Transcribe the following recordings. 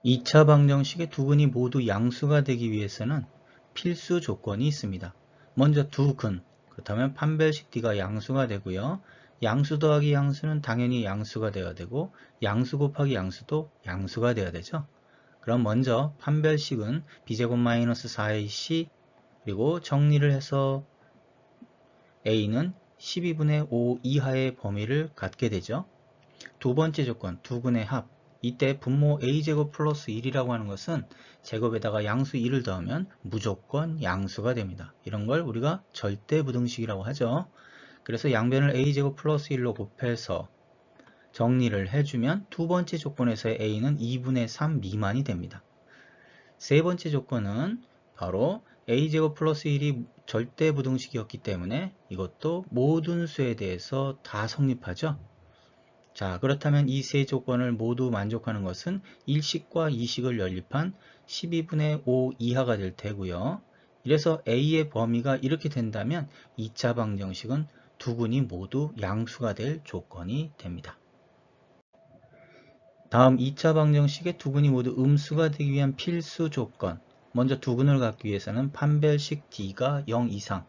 2차 방정식의 두근이 모두 양수가 되기 위해서는 필수 조건이 있습니다. 먼저 두근, 그렇다면 판별식 D가 양수가 되고요. 양수 더하기 양수는 당연히 양수가 되어야 되고 양수 곱하기 양수도 양수가 되어야 되죠. 그럼 먼저 판별식은 b제곱 마이너스 4ac 그리고 정리를 해서 a는 12분의 5 이하의 범위를 갖게 되죠. 두 번째 조건, 두근의 합. 이때 분모 a제곱 플러스 1이라고 하는 것은 제곱에다가 양수 1을 더하면 무조건 양수가 됩니다. 이런 걸 우리가 절대부등식이라고 하죠. 그래서 양변을 a제곱 플러스 1로 곱해서 정리를 해주면 두 번째 조건에서의 a는 2분의 3 미만이 됩니다. 세 번째 조건은 바로 a제곱 플러스 1이 절대부등식이었기 때문에 이것도 모든 수에 대해서 다 성립하죠. 자, 그렇다면 이 세 조건을 모두 만족하는 것은 1식과 2식을 연립한 12분의 5 이하가 될 테고요. 이래서 A의 범위가 이렇게 된다면 2차 방정식은 두근이 모두 양수가 될 조건이 됩니다. 다음 2차 방정식의 두근이 모두 음수가 되기 위한 필수 조건. 먼저 두근을 갖기 위해서는 판별식 D가 0 이상,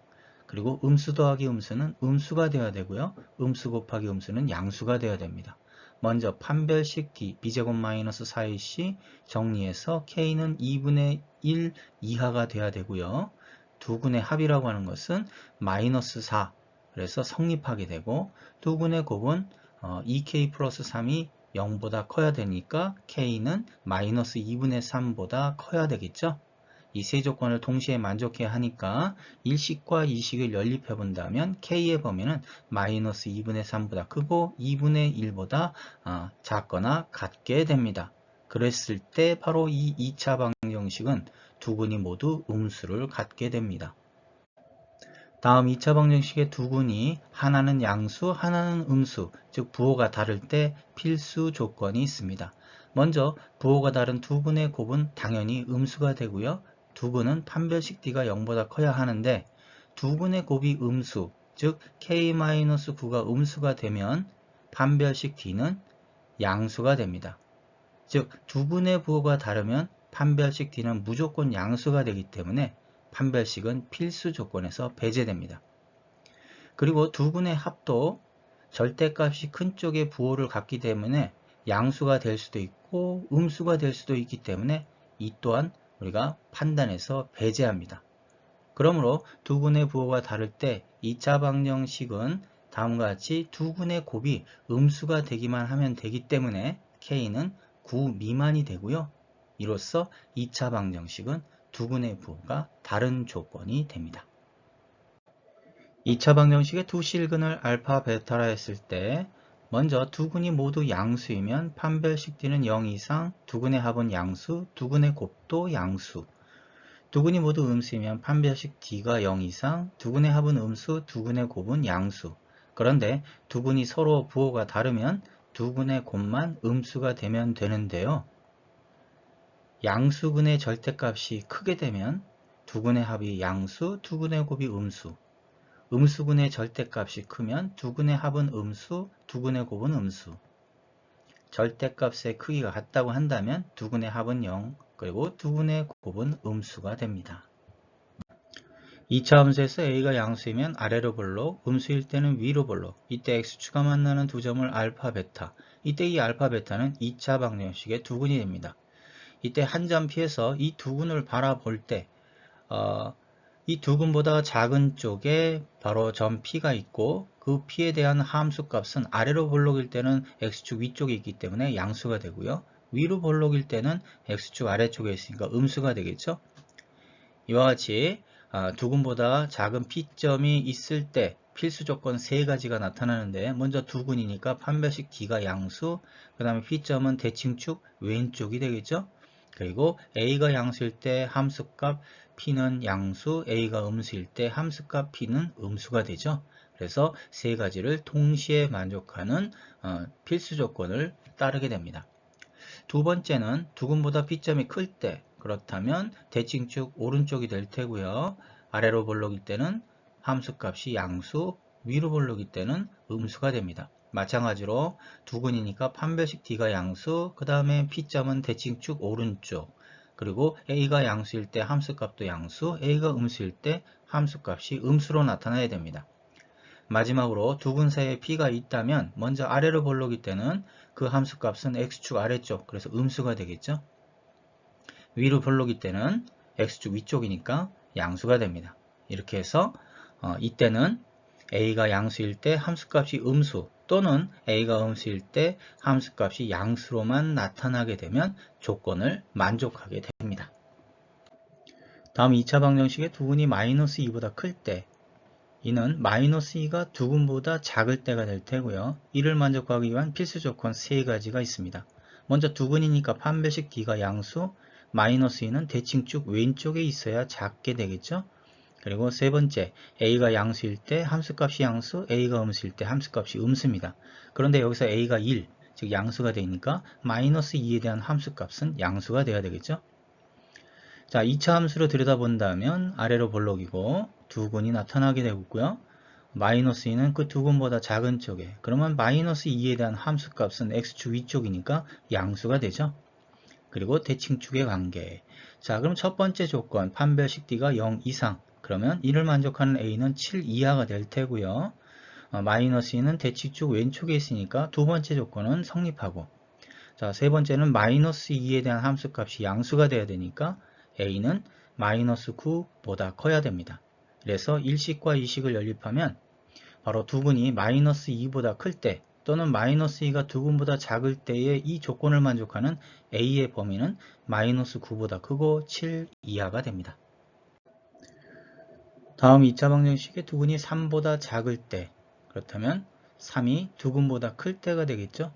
그리고 음수 더하기 음수는 음수가 되어야 되고요. 음수 곱하기 음수는 양수가 되어야 됩니다. 먼저 판별식 D, b제곱 마이너스 4ac 정리해서 K는 2분의 1 이하가 되어야 되고요. 두근의 합이라고 하는 것은 마이너스 4, 그래서 성립하게 되고 두근의 곱은 2K 플러스 3이 0보다 커야 되니까 K는 마이너스 2분의 3보다 커야 되겠죠. 이 세 조건을 동시에 만족해야 하니까 1식과 2식을 연립해 본다면 K의 범위는 마이너스 2분의 3보다 크고 2분의 1보다 작거나 같게 됩니다. 그랬을 때 바로 이 2차 방정식은 두근이 모두 음수를 갖게 됩니다. 다음 2차 방정식의 두근이 하나는 양수, 하나는 음수, 즉 부호가 다를 때 필수 조건이 있습니다. 먼저 부호가 다른 두근의 곱은 당연히 음수가 되고요. 두근은 판별식 D가 0보다 커야 하는데 두근의 곱이 음수, 즉 K-9가 음수가 되면 판별식 D는 양수가 됩니다. 즉 두근의 부호가 다르면 판별식 D는 무조건 양수가 되기 때문에 판별식은 필수 조건에서 배제됩니다. 그리고 두근의 합도 절대값이 큰 쪽의 부호를 갖기 때문에 양수가 될 수도 있고 음수가 될 수도 있기 때문에 이 또한 우리가 판단해서 배제합니다. 그러므로 두근의 부호가 다를 때 2차 방정식은 다음과 같이 두근의 곱이 음수가 되기만 하면 되기 때문에 K는 9 미만이 되고요. 이로써 2차 방정식은 두근의 부호가 다른 조건이 됩니다. 2차 방정식의 두 실근을 알파, 베타라 했을 때 먼저 두근이 모두 양수이면 판별식 D는 0 이상, 두근의 합은 양수, 두근의 곱도 양수. 두근이 모두 음수이면 판별식 D가 0 이상, 두근의 합은 음수, 두근의 곱은 양수. 그런데 두근이 서로 부호가 다르면 두근의 곱만 음수가 되면 되는데요. 양수근의 절대값이 크게 되면 두근의 합이 양수, 두근의 곱이 음수. 음수근의 절대값이 크면 두근의 합은 음수, 두근의 곱은 음수. 절대값의 크기가 같다고 한다면 두근의 합은 0, 그리고 두근의 곱은 음수가 됩니다. 2차 함수에서 a가 양수이면 아래로 볼록, 음수일 때는 위로 볼록. 이때 x축과 만나는 두 점을 알파, 베타. 이때 이 알파, 베타는 2차 방정식의 두근이 됩니다. 이때 한 점 피해서 이 두근을 바라볼 때 이 두근보다 작은 쪽에 바로 점 P가 있고 그 P에 대한 함수 값은 아래로 볼록일 때는 X축 위쪽에 있기 때문에 양수가 되고요. 위로 볼록일 때는 X축 아래쪽에 있으니까 음수가 되겠죠. 이와 같이 두근보다 작은 P점이 있을 때 필수 조건 세 가지가 나타나는데 먼저 두근이니까 판별식 D가 양수, 그 다음에 P점은 대칭축 왼쪽이 되겠죠. 그리고 A가 양수일 때 함수값 P는 양수, A가 음수일 때 함수값 P는 음수가 되죠. 그래서 세 가지를 동시에 만족하는 필수 조건을 따르게 됩니다. 두 번째는 두근보다 P점이 클 때, 그렇다면 대칭축 오른쪽이 될 테고요. 아래로 볼록일 때는 함수값이 양수, 위로 볼록일 때는 음수가 됩니다. 마찬가지로 두근이니까 판별식 D가 양수, 그 다음에 P점은 대칭축 오른쪽, 그리고 A가 양수일 때 함수값도 양수, A가 음수일 때 함수값이 음수로 나타나야 됩니다. 마지막으로 두근 사이에 P가 있다면 먼저 아래로 볼록일 때는 그 함수값은 X축 아래쪽, 그래서 음수가 되겠죠. 위로 볼록일 때는 X축 위쪽이니까 양수가 됩니다. 이렇게 해서 이때는 A가 양수일 때 함수값이 음수, 또는 A가 음수일 때 함수값이 양수로만 나타나게 되면 조건을 만족하게 됩니다. 다음 2차 방정식의 두근이 마이너스 2보다 클 때, 이는 마이너스 2가 두근보다 작을 때가 될 테고요. 이를 만족하기 위한 필수 조건 3가지가 있습니다. 먼저 두근이니까 판별식 D가 양수, 마이너스 2는 대칭축 왼쪽에 있어야 작게 되겠죠. 그리고 세 번째, A가 양수일 때 함수값이 양수, A가 음수일 때 함수값이 음수입니다. 그런데 여기서 A가 1, 즉 양수가 되니까 마이너스 2에 대한 함수값은 양수가 돼야 되겠죠. 자, 2차 함수로 들여다본다면 아래로 볼록이고 두근이 나타나게 되고요. 마이너스 2는 그 두근보다 작은 쪽에, 그러면 마이너스 2에 대한 함수값은 X축 위쪽이니까 양수가 되죠. 그리고 대칭축의 관계. 자, 그럼 첫 번째 조건 판별식 D가 0 이상, 그러면 이를 만족하는 A는 7 이하가 될 테고요. 마이너스 2는 대칭축 왼쪽에 있으니까 두 번째 조건은 성립하고, 자, 세 번째는 마이너스 2에 대한 함수값이 양수가 돼야 되니까 A는 마이너스 9보다 커야 됩니다. 그래서 1식과 2식을 연립하면 바로 두근이 마이너스 2보다 클 때, 또는 마이너스 2가 두근보다 작을 때의 이 조건을 만족하는 A의 범위는 마이너스 9보다 크고 7 이하가 됩니다. 다음 2차 방정식의 두근이 3보다 작을 때, 그렇다면 3이 두근보다 클 때가 되겠죠.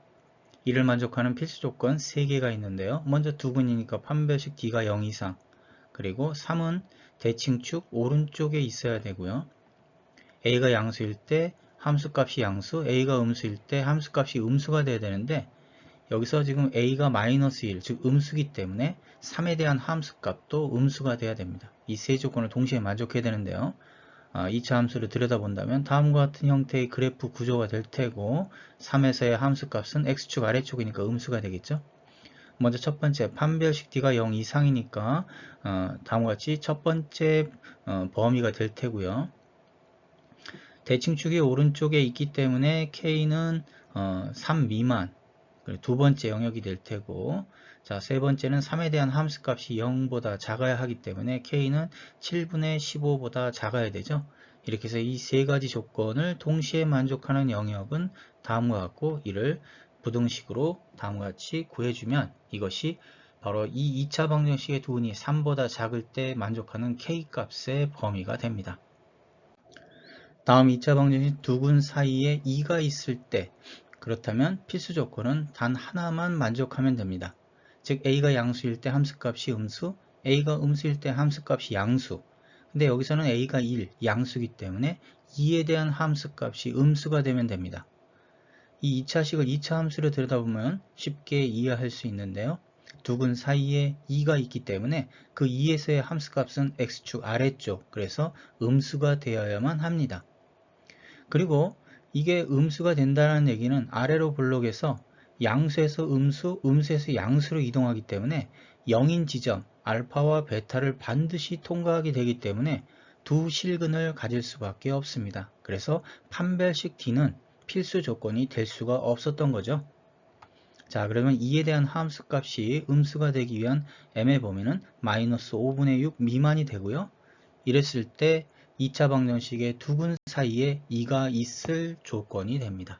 이를 만족하는 필수 조건 3개가 있는데요. 먼저 두근이니까 판별식 D가 0 이상, 그리고 3은 대칭축 오른쪽에 있어야 되고요. A가 양수일 때 함수값이 양수, A가 음수일 때 함수값이 음수가 돼야 되는데, 여기서 지금 A가 마이너스 1, 즉 음수기 때문에 3에 대한 함수값도 음수가 돼야 됩니다. 이 세 조건을 동시에 만족해야 되는데요. 2차 함수를 들여다본다면 다음과 같은 형태의 그래프 구조가 될 테고, 3에서의 함수값은 X축 아래쪽이니까 음수가 되겠죠. 먼저 첫 번째 판별식 D가 0 이상이니까 다음과 같이 첫 번째 범위가 될 테고요. 대칭축이 오른쪽에 있기 때문에 K는 3 미만, 두 번째 영역이 될 테고, 자, 세 번째는 3에 대한 함수값이 0보다 작아야 하기 때문에 K는 7분의 15보다 작아야 되죠. 이렇게 해서 이 세 가지 조건을 동시에 만족하는 영역은 다음과 같고, 이를 부등식으로 다음과 같이 구해주면 이것이 바로 이 2차 방정식의 두근이 3보다 작을 때 만족하는 K값의 범위가 됩니다. 다음 2차 방정식 두근 사이에 2가 있을 때, 그렇다면 필수 조건은 단 하나만 만족하면 됩니다. 즉 A가 양수일 때 함수값이 음수, A가 음수일 때 함수값이 양수. 근데 여기서는 A가 1, 양수이기 때문에 2에 대한 함수값이 음수가 되면 됩니다. 이 2차식을 2차 함수로 들여다보면 쉽게 이해할 수 있는데요. 두근 사이에 2가 있기 때문에 그 2에서의 함수값은 X축 아래쪽, 그래서 음수가 되어야만 합니다. 그리고 이게 음수가 된다는 얘기는 아래로 블록에서 양수에서 음수, 음수에서 양수로 이동하기 때문에 0인 지점 알파와 베타를 반드시 통과하게 되기 때문에 두 실근을 가질 수밖에 없습니다. 그래서 판별식 D는 필수 조건이 될 수가 없었던 거죠. 자, 그러면 2에 대한 함수값이 음수가 되기 위한 M의 범위는 마이너스 5분의 6 미만이 되고요. 이랬을 때 2차 방정식의 두근 사이에 2가 있을 조건이 됩니다.